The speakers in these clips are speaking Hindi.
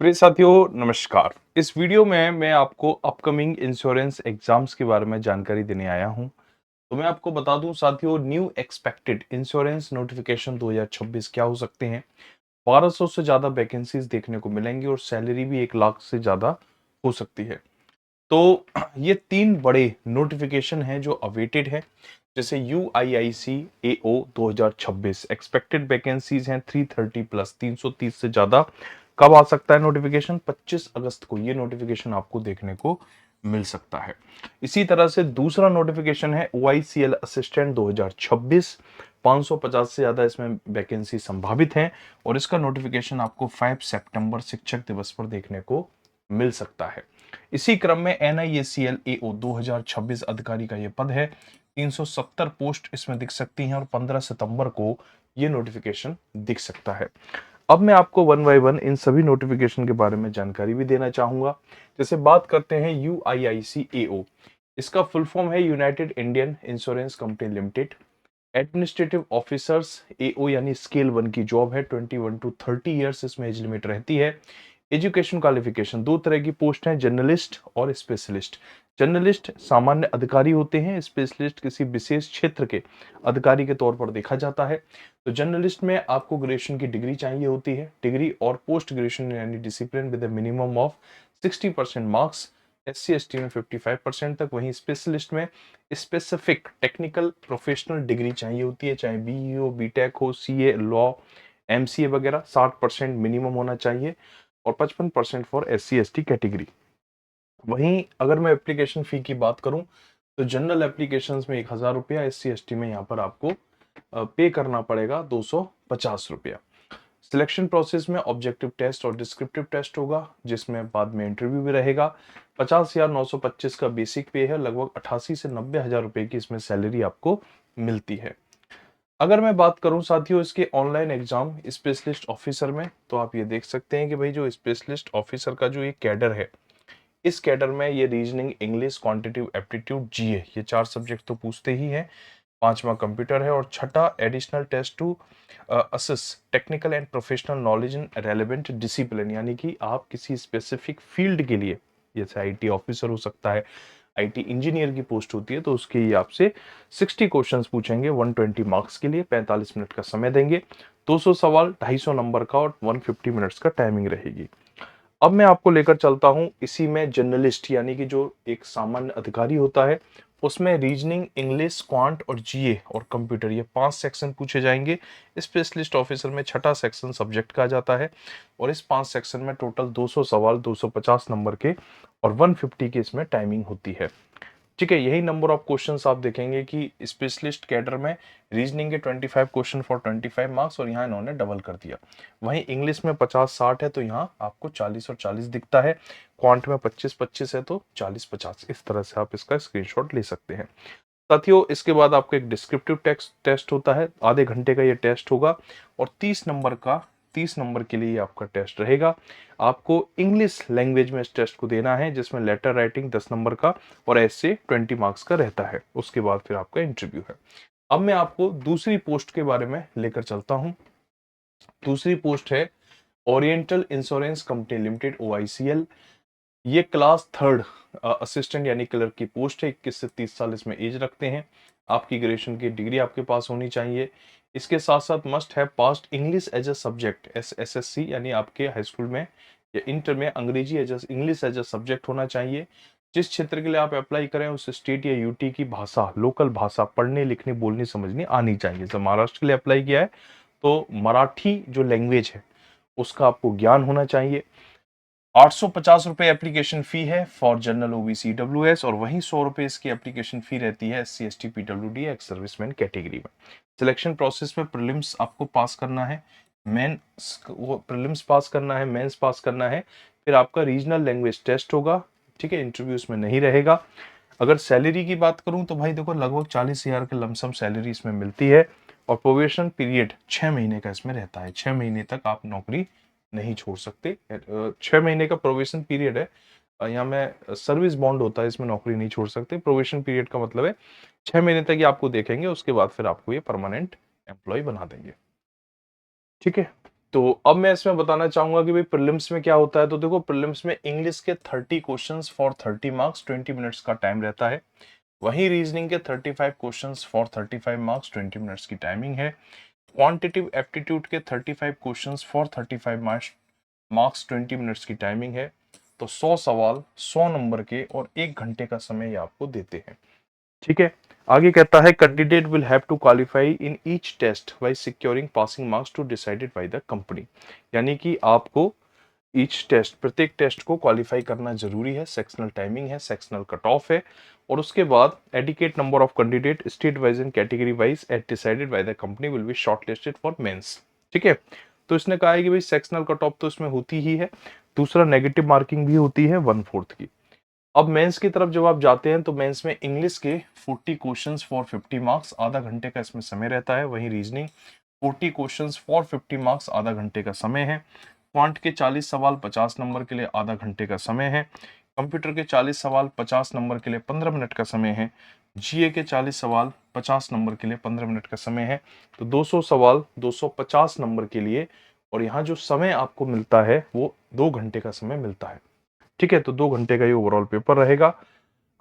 प्रिय साथियों नमस्कार। इस वीडियो में मैं आपको अपकमिंग इंश्योरेंस एग्जाम्स के बारे में जानकारी देने आया हूं। तो मैं आपको बता दूं साथियों, न्यू एक्सपेक्टेड इंश्योरेंस नोटिफिकेशन 2026 क्या हो सकते हैं। 1200 से ज्यादा वैकेंसीज देखने को मिलेंगी और सैलरी भी 1 लाख से ज्यादा हो सकती है। तो ये तीन बड़े नोटिफिकेशन हैं जो अवेटेड है। जैसे UIIC AO 2026 एक्सपेक्टेड वैकेंसीज हैं 330 प्लस 330 से ज्यादा। कब आ सकता है नोटिफिकेशन? 25 अगस्त को ये नोटिफिकेशन आपको देखने को मिल सकता है। इसी तरह से दूसरा नोटिफिकेशन है OICL असिस्टेंट 2026। 550 से ज्यादा इसमें वैकेंसी संभावित है और इसका नोटिफिकेशन आपको 5 सितंबर शिक्षक दिवस पर देखने को मिल सकता है। इसी क्रम में NIACL AO 2026 अधिकारी का यह पद है। 370 पोस्ट इसमें दिख सकती हैं और 15 सितंबर को यह नोटिफिकेशन दिख सकता है। अब मैं आपको वन बाय वन इन सभी नोटिफिकेशन के बारे में जानकारी भी देना चाहूंगा। जैसे बात करते हैं UIIC AO, इसका फुल फॉर्म है United Indian insurance Company limited. Administrative officers AO यानी स्केल 1 की जॉब है। 21 टू 30 ईयर्स इसमें एज लिमिट रहती है। एजुकेशन क्वालिफिकेशन दो तरह की पोस्ट है, जर्नलिस्ट और स्पेशलिस्ट। जर्नलिस्ट सामान्य अधिकारी होते हैं, स्पेशलिस्ट किसी विशेष क्षेत्र के अधिकारी के तौर पर देखा जाता है। तो जर्नलिस्ट में आपको ग्रेजुएशन की डिग्री चाहिए होती है, डिग्री और पोस्ट ग्रेजुएशन यानी discipline with minimum of 60% marks. SC ST में 55% तक। वहीं स्पेशलिस्ट में स्पेसिफिक टेक्निकल प्रोफेशनल डिग्री चाहिए होती है, चाहे BE हो, BTech हो, CA, लॉ, MCA वगैरह। 60% मिनिमम होना चाहिए और 55% फॉर SC ST कैटेगरी। वहीं अगर मैं एप्लीकेशन फी की बात करूं तो जनरल एप्लीकेशंस में 1000 रुपया, SC ST में यहाँ पर आपको पे करना पड़ेगा 250 रुपया। सिलेक्शन प्रोसेस में ऑब्जेक्टिव टेस्ट और डिस्क्रिप्टिव टेस्ट होगा, जिसमें बाद में इंटरव्यू भी रहेगा। 50,925 का बेसिक पे है, लगभग 88 से 90 हजार रुपए की इसमें सैलरी आपको मिलती है। अगर मैं बात करूं साथियों इसके ऑनलाइन एग्जाम स्पेशलिस्ट ऑफिसर में, तो आप ये देख सकते हैं कि भाई जो स्पेशलिस्ट ऑफिसर का जो ये कैडर है, इस कैडर में ये reasoning, English, quantitative aptitude, GA ये 4 सब्जेक्ट तो पूछते ही हैं। पांचवा कंप्यूटर है और छठा additional test to assess technical and professional knowledge in relevant discipline, यानी कि आप किसी स्पेसिफिक फील्ड के लिए, जैसे IT ऑफिसर हो सकता है, IT इंजीनियर की पोस्ट होती है, तो उसके लिए आपसे 60 क्वेश्चंस पूछेंगे 120 मार्क्स के लिए। 45 मिनट का समय देंगे। 200 सवाल 250 नंबर का और 150 मिनट्स का टाइमिंग रहेगी। अब मैं आपको लेकर चलता हूं इसी में जर्नलिस्ट यानी कि जो एक सामान्य अधिकारी होता है, उसमें रीजनिंग, इंग्लिश, क्वांट और GA और कंप्यूटर ये 5 सेक्शन पूछे जाएंगे। स्पेशलिस्ट ऑफिसर में छठा सेक्शन सब्जेक्ट का आ जाता है और इस 5 सेक्शन में टोटल 200 सवाल 250 नंबर के और 150 की इसमें टाइमिंग होती है। ठीक है, यही नंबर ऑफ क्वेश्चंस आप देखेंगे कि स्पेशलिस्ट कैडर में रीजनिंग के 25 क्वेश्चन फॉर 25 मार्क्स और यहाँ इन्होंने डबल कर दिया। वहीं इंग्लिश में 50-60 है तो यहाँ आपको 40 और 40 दिखता है। क्वांट में 25-25 है तो 40-50। इस तरह से आप इसका स्क्रीनशॉट ले सकते हैं साथियों। इसके बाद आपको एक डिस्क्रिप्टिव टेक्स्ट टेस्ट होता है, आधे घंटे का ये टेस्ट होगा और 30 नंबर के लिए आपका टेस्ट रहेगा। आपको इंग्लिश लैंग्वेज में इस टेस्ट को देना है, जिसमें लेटर राइटिंग 10 नंबर का और ऐसे 20 मार्क्स का रहता है। उसके बाद फिर आपका इंटरव्यू है। अब मैं आपको दूसरी पोस्ट के बारे में लेकर चलता हूं। दूसरी पोस्ट है oriental insurance Company limited, OICL। ये क्लास थर्ड असिस्टेंट यानी क्लर्क की पोस्ट है। 21 से 30 साल इसमें एज रखते हैं। आपकी ग्रेजुएशन की डिग्री आपके पास होनी चाहिए। इसके साथ साथ must have passed English as a subject, SSC, यानी आपके हाई स्कूल में या इंटर में अंग्रेजी as English as a subject होना चाहिए। जिस क्षेत्र के लिए आप अप्लाई करें उस स्टेट या UT की भाषा, लोकल भाषा पढ़ने लिखने बोलनी समझनी आनी चाहिए। जब महाराष्ट्र के लिए अप्लाई किया है तो मराठी जो लैंग्वेज है उसका आपको ज्ञान होना चाहिए। 850 रुपए एप्लीकेशन फी है फॉर जनरल OBC EWS और वहीं 100 रुपए इसकी एप्लीकेशन फी रहती है SC ST PWD ex serviceman category में। सिलेक्शन प्रोसेस में प्रीलिम्स आपको पास करना है, प्रीलिम्स पास करना है, मेंस पास करना है, फिर आपका रीजनल लैंग्वेज टेस्ट होगा। ठीक है, इंटरव्यू इसमें नहीं रहेगा। अगर सैलरी की बात करूं तो भाई देखो लगभग 40,000 के लमसम सैलरी इसमें मिलती है और प्रोबेशन पीरियड 6 महीने का इसमें रहता है। 6 महीने तक आप नौकरी नहीं छोड़ सकते। 6 महीने का प्रोबेशन पीरियड है। यहाँ में सर्विस बॉन्ड होता है, इसमें नौकरी नहीं छोड़ सकते। प्रोबेशन पीरियड का मतलब है 6 महीने तक ही आपको देखेंगे, उसके बाद फिर आपको ये परमानेंट एम्प्लॉय बना देंगे। ठीक है, तो अब मैं इसमें बताना चाहूंगा कि भाई प्रीलिम्स में क्या होता है। तो देखो प्रीलिम्स में इंग्लिश के 30 क्वेश्चंस फॉर 30 मार्क्स 20 मिनट्स का टाइम रहता है। वहीं रीजनिंग के 35 क्वेश्चंस फॉर 35 मार्क्स 20 मिनट्स की टाइमिंग है। क्वांटिटिव एप्टीट्यूड के 35 क्वेश्चंस फॉर 35 मार्क्स 20 मिनट्स की टाइमिंग है। तो 100 सवाल 100 नंबर के और 1 घंटे का समय ये आपको देते हैं। ठीक है, आगे कहता है candidate will have to qualify in each test by securing passing marks to decided by the company. यानी कि आपको ईच टेस्ट, प्रत्येक टेस्ट को क्वालिफाई करना जरूरी है। सेक्शनल टाइमिंग है, सेक्शनल कट ऑफ है, और उसके बाद adequate number of candidate state wise and category wise at decided by the company will be shortlisted for mains. ठीक है, तो इसने कहा है कि भाई सेक्शनल कट ऑफ तो इसमें होती ही है, दूसरा नेगेटिव मार्किंग भी होती है 1/4 की। अब मेंस की तरफ जब आप जाते हैं तो मेंस में इंग्लिश के 40 क्वेश्चंस फॉर 50 मार्क्स, आधा घंटे का इसमें समय रहता है। वहीं रीजनिंग 40 क्वेश्चंस फॉर 50 मार्क्स, आधा घंटे का समय है। क्वांट के 40 सवाल 50 नंबर के लिए, आधा घंटे का समय है। कंप्यूटर के 40 सवाल 50 नंबर के लिए 15 मिनट का समय है। जीए के 40 सवाल 50 नंबर के लिए 15 मिनट का समय है। तो 200 सवाल 250 नंबर के लिए, और यहाँ जो समय आपको मिलता है वो 2 घंटे का समय मिलता है। ठीक है, तो 2 घंटे का ये ओवरऑल पेपर रहेगा।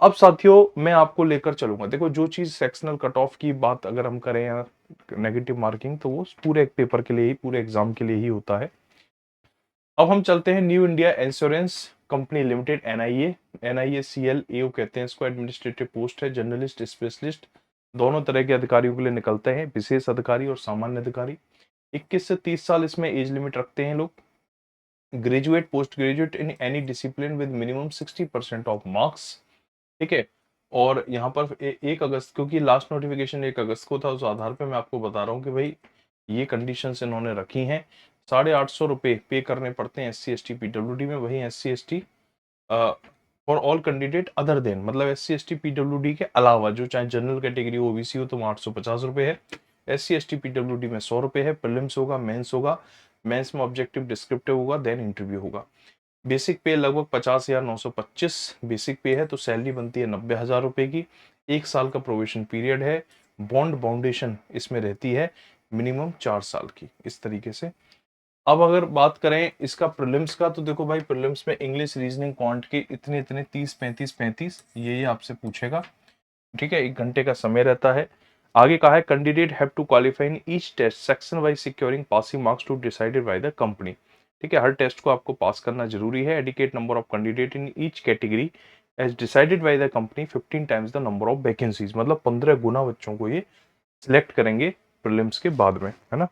अब साथियों मैं आपको लेकर चलूंगा, देखो जो चीज सेक्शनल कट ऑफ की बात अगर हम करें या नेगेटिव मार्किंग, तो वो पूरे एक पेपर के लिए ही, पूरे एग्जाम के लिए ही होता है। अब हम चलते हैं New India Insurance Company Limited, NIA. NIACL AO कहते हैं इसको, एडमिनिस्ट्रेटिव पोस्ट है, जर्नलिस्ट स्पेशलिस्ट दोनों तरह के अधिकारियों के लिए निकलते हैं, विशेष अधिकारी और सामान्य अधिकारी। 21 से 30 साल इसमें एज लिमिट रखते हैं लोग। Graduate, post graduate in any discipline with minimum 60% of marks. ठीक है, और यहाँ पर 1 अगस्त, क्योंकि लास्ट नोटिफिकेशन 1 अगस्त को था, उस आधार पे मैं आपको बता रहा हूँ कि भाई ये कंडीशंस इन्होंने रखी हैं। 850 रुपए पे करने पड़ते हैं SC ST PWD में। वहीं SC ST for all candidate other than, मतलब SC ST PWD के अलावा, जो चाहे जनरल कैटेगरी OBC हो तो वहाँ 850 रुपए है। SC ST PWD में 100 रुपए है। प्रीलिम्स होगा, मेंस होगा, मेंस में ऑब्जेक्टिव डिस्क्रिप्टिव होगा, देन इंटरव्यू होगा। बेसिक पे लगभग 50,925 बेसिक पे है, तो सैलरी बनती है 90,000 रुपए की। 1 साल का प्रोबेशन पीरियड है। बॉन्ड बाउंडेशन इसमें रहती है मिनिमम 4 साल की, इस तरीके से। अब अगर बात करें इसका प्रीलिम्स का, तो देखो भाई प्रीलिम्स में इंग्लिश, रीजनिंग, क्वांट के इतने इतने 30 35 35 ये आपसे पूछेगा। ठीक है, 1 घंटे का समय रहता है। आगे कहा है candidate have to qualify in each test section wise securing passing marks to decided by the company. ठीक है, हर टेस्ट को आपको पास करना जरूरी है। Adequate number of candidate in each category as decided by the company 15 times the number of vacancies, मतलब 15 गुना बच्चों को ये सिलेक्ट करेंगे प्रीलिम्स के बाद में, है ना।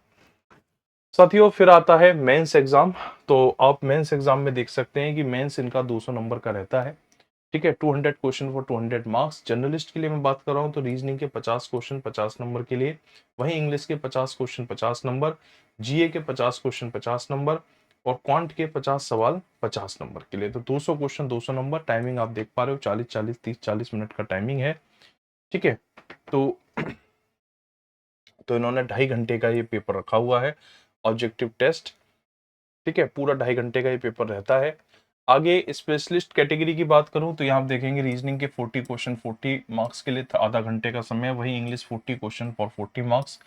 साथियों फिर आता है मेंस एग्जाम। तो आप मेंस एग्जाम में देख सकते हैं कि मेंस इनका 200 नंबर का रहता है। ठीक है, 200 क्वेश्चन फॉर 200 मार्क्स। जर्नलिस्ट के लिए मैं बात कर रहा हूँ तो रीजनिंग के 50 क्वेश्चन 50 नंबर के लिए। वहीं इंग्लिश के 50 क्वेश्चन 50 नंबर, जीए के 50 क्वेश्चन 50 नंबर, और क्वांट के 50 सवाल 50 नंबर के लिए। तो 200 क्वेश्चन 200 नंबर। टाइमिंग आप देख पा रहे हो, 40 40 30 40 मिनट का टाइमिंग है। ठीक है, तो इन्होंने 2.5 घंटे का ये पेपर रखा हुआ है, ऑब्जेक्टिव टेस्ट। ठीक है, पूरा 2.5 घंटे का ये पेपर रहता है। आगे स्पेशलिस्ट कैटेगरी की बात करूं तो यहाँ आप देखेंगे रीजनिंग के 40 क्वेश्चन 40 मार्क्स के लिए आधा घंटे का समय है। वहीं English 40 question for 40 marks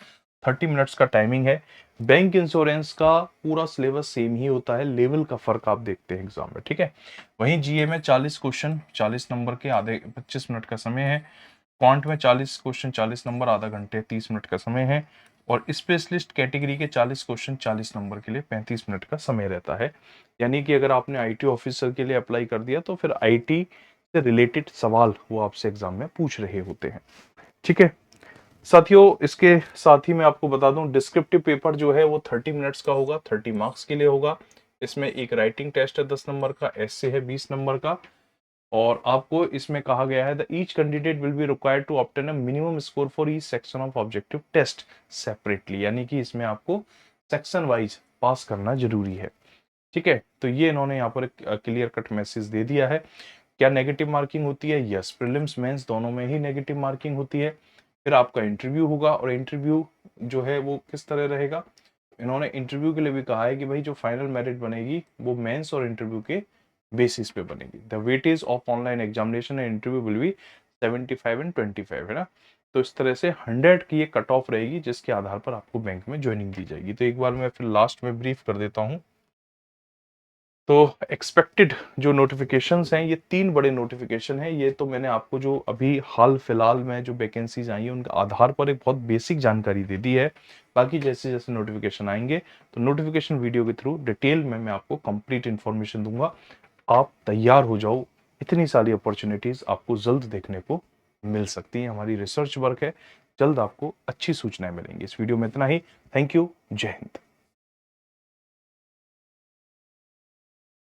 30 minutes का टाइमिंग है। बैंक इंश्योरेंस का पूरा सिलेबस सेम ही होता है, लेवल का फर्क आप देखते हैं एग्जाम में। ठीक है, वहीं जीए में 40 क्वेश्चन 40 नंबर के, आधे 25 मिनट का समय है। क्वांट में 40 क्वेश्चन 40 नंबर, आधा घंटे 30 मिनट का समय है। और स्पेशलिस्ट कैटेगरी के 40 क्वेश्चन 40 नंबर के लिए 35 मिनट का समय रहता है। यानी कि अगर आपने आईटी ऑफिसर के लिए अप्लाई कर दिया तो फिर आईटी से रिलेटेड सवाल वो आपसे एग्जाम में पूछ रहे होते हैं। ठीक है साथियों, इसके साथ ही मैं आपको बता दूं डिस्क्रिप्टिव पेपर जो है वो 30 मिनट्स का होगा, 30 मार्क्स के लिए होगा। इसमें एक राइटिंग टेस्ट है 10 नंबर का, एसे है 20 नंबर का। और आपको इसमें कहा गया है the each candidate will be required to obtain a minimum score for each section of objective test separately, यानी कि इसमें आपको सेक्शन वाइज पास करना जरूरी है। ठीक है, तो ये इन्होंने यहाँ पर एक क्लियर कट मैसेज दे दिया है। क्या नेगेटिव मार्किंग होती है? यस, प्रीलिम्स मेंस दोनों में ही नेगेटिव मार्किंग होती है। फिर आपका इंटरव्यू होगा, और इंटरव्यू जो है वो किस तरह रहेगा, इन्होंने इंटरव्यू के लिए भी कहा है कि भाई जो फाइनल मेरिट बनेगी वो मेंस और इंटरव्यू के बेसिस पे बनेगी। The weightage of online examination and interview will be 75 and 25, है ना। तो इस तरह से 100 की ये कट ऑफ रहेगी जिसके आधार पर आपको बैंक में जॉइनिंग दी जाएगी। तो एक बार मैं फिर लास्ट में ब्रीफ कर देता हूँ। तो एक्सपेक्टेड जो नोटिफिकेशंस हैं, ये 3 बड़े नोटिफिकेशन हैं। ये तो मैंने आपको जो अभी हाल-फिलहाल में जो वैकेंसीज़ आई हैं, उनके आधार पर एक बहुत बेसिक जानकारी दे दी है। बाकी जैसे-जैसे नोटिफिकेशन आएँगे, तो नोटिफिकेशन वीडियो के थ्रू डिटेल में मैं आपको कंप्लीट इन्फॉर्मेशन दूँगा। आप तैयार हो जाओ, इतनी सारी अपॉर्च्युनिटीज़ आपको जल्द देखने को मिल सकती हैं। हमारी रिसर्च वर्क है, जल्द आपको अच्छी सूचनाएँ मिलेंगी। इस वीडियो में इतना ही। Thank you. जय हिंद।